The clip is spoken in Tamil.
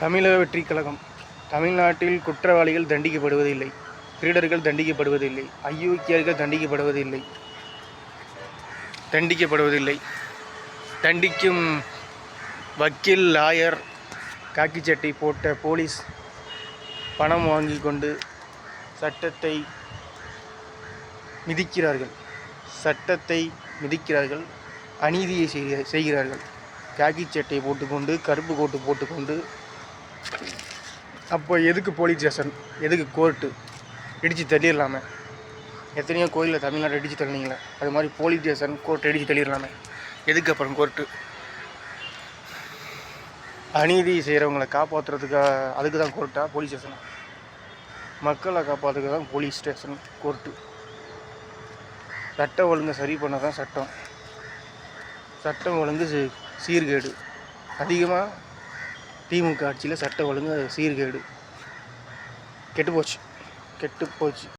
தமிழக வெற்றி கழகம். தமிழ்நாட்டில் குற்றவாளிகள் தண்டிக்கப்படுவதில்லை, திருடர்கள் தண்டிக்கப்படுவதில்லை, அயோக்கியர்கள் தண்டிக்கப்படுவதில்லை. தண்டிக்கும் வக்கீல், லாயர், காக்கி சட்டை போட்ட போலீஸ் பணம் வாங்கி கொண்டு சட்டத்தை மிதிக்கிறார்கள், அநீதியை செய்கிறார்கள். காக்கி சட்டை போட்டுக்கொண்டு, கருப்பு கோட்டு போட்டுக்கொண்டு. அப்போ எதுக்கு போலீஸ் ஸ்டேஷன், எதுக்கு கோர்ட்டு? இடித்து தள்ளிடலாமே. எத்தனையோ கோயிலில் தமிழ்நாட்டை இடித்து தள்ளினீங்களே, அது மாதிரி போலீஸ் ஸ்டேஷன், கோர்ட்டை இடித்து தள்ளிடலாமே. எதுக்கு அப்புறம் கோர்ட்டு? அநீதி செய்கிறவங்களை காப்பாற்றுறதுக்காக, அதுக்கு தான் கோர்ட்டா போலீஸ் ஸ்டேஷன்? மக்களை காப்பாற்றுறதுக்கு தான் போலீஸ் ஸ்டேஷன், கோர்ட்டு. சட்ட ஒழுங்கை சரி பண்ண தான் சட்டம். சட்டம் ஒழுங்கு சீர்கேடு அதிகமாக. திமுக ஆட்சியில் சட்ட ஒழுங்கு சீர்கேடு, கெட்டு போச்சு.